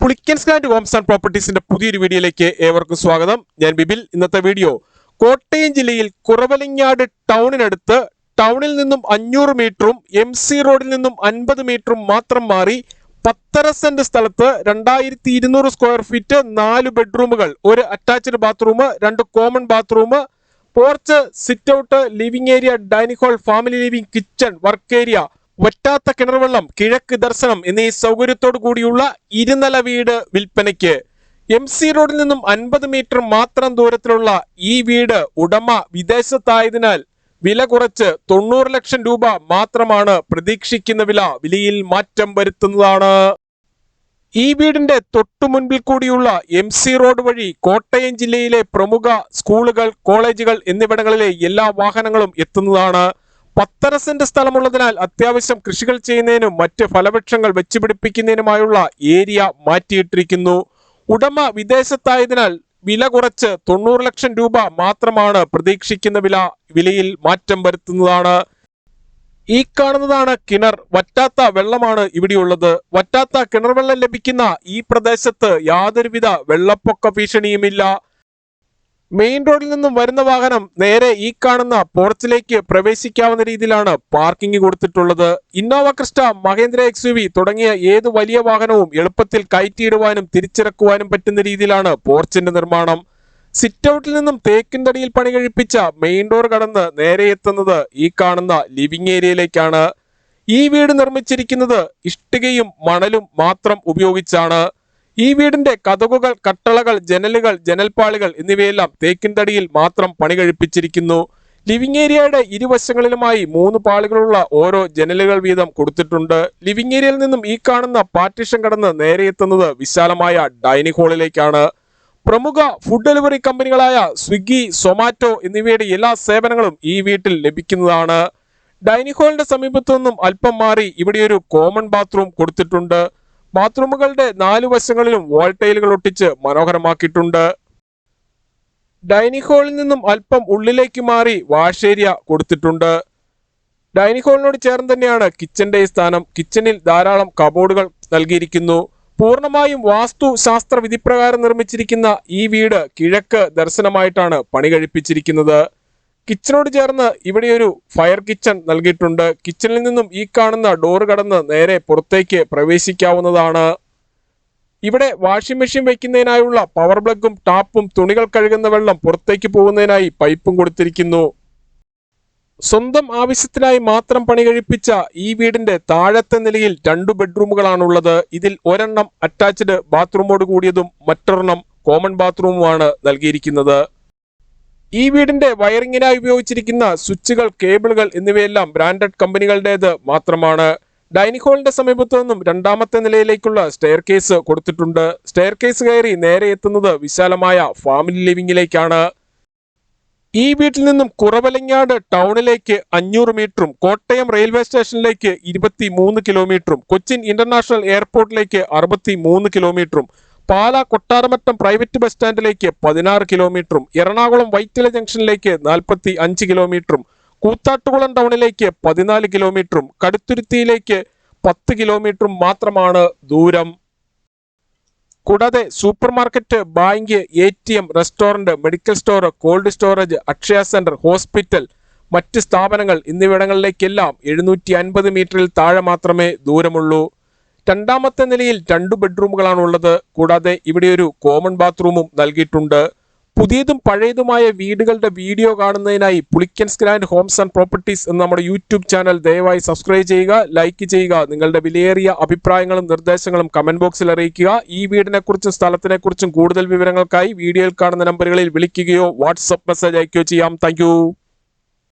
Pulickans land Holmes and പ്രോപ്പർട്ടീസിന്റെ പുതിയൊരു വീഡിയോയിലേക്ക് ഏവർക്കും സ്വാഗതം. ഞാൻ ബിബിൽ. ഇന്നത്തെ വീഡിയോ കോട്ടയം ജില്ലയിൽ കുറവലങ്ങാട് ടൗണിനടുത്ത് ടൗണിൽ നിന്നും 500 മീറ്ററും MC റോഡിൽ നിന്നും 50 മീറ്ററും മാത്രം മാറി 1.5 സെന്റ് സ്ഥലത്ത് 2200 സ്ക്വയർ ഫീറ്റ് 4 ബെഡ്റൂമുകൾ, ഒരു attached bathroom, 2 common bathroom, porch, sit out, living area, dining hall, family living, kitchen, work area, വറ്റാത്ത കിണർവെള്ളം, കിഴക്ക് ദർശനം എന്നീ സൗകര്യത്തോടു കൂടിയുള്ള ഇരുനില വീട് വിൽപ്പനയ്ക്ക്. MC റോഡിൽ നിന്നും 50 മീറ്റർ മാത്രം ദൂരത്തിലുള്ള ഈ വീട് ഉടമ വിദേശത്തായതിനാൽ വില കുറച്ച് 90 ലക്ഷം രൂപ മാത്രമാണ് പ്രതീക്ഷിക്കുന്ന വിലയിൽ മാറ്റം വരുത്തുന്നതാണ്. ഈ വീടിന്റെ തൊട്ടു മുൻപിൽ കൂടിയുള്ള MC റോഡ് വഴി കോട്ടയം ജില്ലയിലെ പ്രമുഖ സ്കൂളുകൾ, കോളേജുകൾ എന്നിവിടങ്ങളിലെ എല്ലാ വാഹനങ്ങളും എത്തുന്നതാണ്. 1.5 സെന്റ് സ്ഥലമുള്ളതിനാൽ അത്യാവശ്യം കൃഷികൾ ചെയ്യുന്നതിനും മറ്റ് ഫലവൃക്ഷങ്ങൾ വെച്ചുപിടിപ്പിക്കുന്നതിനുമായുള്ള ഏരിയ മാറ്റിയിട്ടിരിക്കുന്നു. ഉടമ വിദേശത്തായതിനാൽ വില കുറച്ച് 90 ലക്ഷം രൂപ മാത്രമാണ് പ്രതീക്ഷിക്കുന്ന വിലയിൽ മാറ്റം വരുത്തുന്നതാണ്. ഈ കാണുന്നതാണ് കിണർ. വറ്റാത്ത വെള്ളമാണ് ഇവിടെയുള്ളത്. വറ്റാത്ത കിണർ വെള്ളം ലഭിക്കുന്ന ഈ പ്രദേശത്ത് യാതൊരുവിധ വെള്ളപ്പൊക്ക ഭീഷണിയുമില്ല. മെയിൻ റോഡിൽ നിന്നും വരുന്ന വാഹനം നേരെ ഈ കാണുന്ന പോർച്ചിലേക്ക് പ്രവേശിക്കാവുന്ന രീതിയിലാണ് പാർക്കിംഗ് കൊടുത്തിട്ടുള്ളത്. ഇന്നോവ ക്രിസ്റ്റ, മഹേന്ദ്ര XUV തുടങ്ങിയ ഏത് വലിയ വാഹനവും എളുപ്പത്തിൽ കയറ്റിയിടുവാനും തിരിച്ചിറക്കുവാനും പറ്റുന്ന രീതിയിലാണ് പോർച്ചിന്റെ നിർമ്മാണം. സിറ്റ് ഔട്ടിൽ നിന്നും തേക്കിൻ തടിയിൽ പണി കഴിപ്പിച്ച മെയിൻ ഡോർ കടന്ന് നേരെ എത്തുന്നത് ഈ കാണുന്ന ലിവിംഗ് ഏരിയയിലേക്കാണ്. ഈ വീട് നിർമ്മിച്ചിരിക്കുന്നത് ഇഷ്ടികയും മണലും മാത്രം ഉപയോഗിച്ചാണ്. ഈ വീടിന്റെ കതകുകൾ, കട്ടളകൾ, ജനലുകൾ, ജനൽപ്പാളികൾ എന്നിവയെല്ലാം തേക്കിൻ തടിയിൽ മാത്രം പണി കഴിപ്പിച്ചിരിക്കുന്നു. ലിവിംഗ് ഏരിയയുടെ ഇരുവശങ്ങളിലുമായി 3 പാളികളുള്ള ഓരോ ജനലുകൾ വീതം കൊടുത്തിട്ടുണ്ട്. ലിവിംഗ് ഏരിയയിൽ നിന്നും ഈ കാണുന്ന പാർട്ടീഷൻ കടന്ന് നേരെ എത്തുന്നത് വിശാലമായ ഡൈനിങ് ഹാളിലേക്കാണ്. പ്രമുഖ ഫുഡ് ഡെലിവറി കമ്പനികളായ സ്വിഗ്ഗി, സൊമാറ്റോ എന്നിവയുടെ എല്ലാ സേവനങ്ങളും ഈ വീട്ടിൽ ലഭിക്കുന്നതാണ്. ഡൈനിങ് ഹാളിന്റെ സമീപത്തു നിന്നും അല്പം മാറി ഇവിടെ ഒരു കോമൺ ബാത്റൂം കൊടുത്തിട്ടുണ്ട്. ബാത്റൂമുകളുടെ 4 വശങ്ങളിലും വാൾ ടൈലുകൾ ഒട്ടിച്ച് മനോഹരമാക്കിയിട്ടുണ്ട്. ഡൈനിങ് ഹാളിൽ നിന്നും അല്പം ഉള്ളിലേക്ക് മാറി വാഷ് ഏരിയ കൊടുത്തിട്ടുണ്ട്. ഡൈനിങ് ഹാളിനോട് ചേർന്ന് തന്നെയാണ് കിച്ചന്റെ സ്ഥാനം. കിച്ചണിൽ ധാരാളം കബോർഡുകൾ നൽകിയിരിക്കുന്നു. പൂർണ്ണമായും വാസ്തു ശാസ്ത്ര വിധിപ്രകാരം നിർമ്മിച്ചിരിക്കുന്ന ഈ വീട് കിഴക്ക് ദർശനമായിട്ടാണ് പണി കഴിപ്പിച്ചിരിക്കുന്നത്. കിച്ചനോട് ചേർന്ന് ഇവിടെ ഒരു ഫയർ കിച്ചൺ നൽകിയിട്ടുണ്ട്. കിച്ചണിൽ നിന്നും ഈ കാണുന്ന ഡോർ കടന്ന് നേരെ പുറത്തേക്ക് പ്രവേശിക്കാവുന്നതാണ്. ഇവിടെ വാഷിംഗ് മെഷീൻ വയ്ക്കുന്നതിനായുള്ള പവർ പ്ലഗും ടാപ്പും, തുണികൾ കഴുകുന്ന വെള്ളം പുറത്തേക്ക് പോകുന്നതിനായി പൈപ്പും കൊടുത്തിരിക്കുന്നു. സ്വന്തം ആവശ്യത്തിനായി മാത്രം പണി കഴിപ്പിച്ച ഈ വീടിന്റെ താഴത്തെ നിലയിൽ 2 ബെഡ്റൂമുകളാണുള്ളത്. ഇതിൽ ഒരെണ്ണം അറ്റാച്ച്ഡ് ബാത്റൂമോട് കൂടിയതും മറ്റൊരെണ്ണം കോമൺ ബാത്റൂമുമാണ് നൽകിയിരിക്കുന്നത്. ഈ വീടിന്റെ വയറിങ്ങിനായി ഉപയോഗിച്ചിരിക്കുന്ന സ്വിച്ചുകൾ, കേബിളുകൾ എന്നിവയെല്ലാം ബ്രാൻഡഡ് കമ്പനികളുടേത് മാത്രമാണ്. ഡൈനിങ് ഹാളിന്റെ സമീപത്തു നിന്നും 2ാമത്തെ നിലയിലേക്കുള്ള സ്റ്റെയർ കേസ് കൊടുത്തിട്ടുണ്ട്. സ്റ്റെയർ കേസ് കയറി നേരെ എത്തുന്നത് വിശാലമായ ഫാമിലി ലിവിംഗിലേക്കാണ്. ഈ വീട്ടിൽ നിന്നും കുറവലങ്ങാട് ടൗണിലേക്ക് 500 മീറ്ററും കോട്ടയം റെയിൽവേ സ്റ്റേഷനിലേക്ക് 23 കിലോമീറ്ററും കൊച്ചിൻ ഇന്റർനാഷണൽ എയർപോർട്ടിലേക്ക് 63 കിലോമീറ്ററും പാലാ കൊട്ടാരമറ്റം പ്രൈവറ്റ് ബസ് സ്റ്റാൻഡിലേക്ക് 16 കിലോമീറ്ററും എറണാകുളം വൈറ്റില ജംഗ്ഷനിലേക്ക് 45 കിലോമീറ്ററും കൂത്താട്ടുകുളം ടൗണിലേക്ക് 14 കിലോമീറ്ററും കടുത്തുരുത്തിയിലേക്ക് 10 കിലോമീറ്ററും മാത്രമാണ് ദൂരം. കൂടാതെ super market, bank, ATM, restaurant, medical store, cold storage, Akshaya centre, hospital, മറ്റ് സ്ഥാപനങ്ങൾ എന്നിവിടങ്ങളിലേക്കെല്ലാം 750 മീറ്ററിൽ താഴെ മാത്രമേ ദൂരമുള്ളൂ. 2ാമത്തെ നിലയിൽ 2 ബെഡ്റൂമുകളാണുള്ളത്. കൂടാതെ ഇവിടെ ഒരു കോമൺ ബാത്റൂമും നൽകിയിട്ടുണ്ട്. പുതിയതും പഴയതുമായ വീടുകളുടെ വീഡിയോ കാണുന്നതിനായി Pulickans land Holmes and properties എന്ന നമ്മുടെ യൂട്യൂബ് ചാനൽ ദയവായി സബ്സ്ക്രൈബ് ചെയ്യുക, ലൈക്ക് ചെയ്യുക. നിങ്ങളുടെ വിലയേറിയ അഭിപ്രായങ്ങളും നിർദ്ദേശങ്ങളും കമന്റ് ബോക്സിൽ അറിയിക്കുക. ഈ വീടിനെക്കുറിച്ചും സ്ഥലത്തിനെക്കുറിച്ചും കൂടുതൽ വിവരങ്ങൾക്കായി വീഡിയോയിൽ കാണുന്ന നമ്പറുകളിൽ വിളിക്കുകയോ വാട്സ്ആപ്പ് മെസ്സേജ് അയക്കുകയോ ചെയ്യാം. താങ്ക്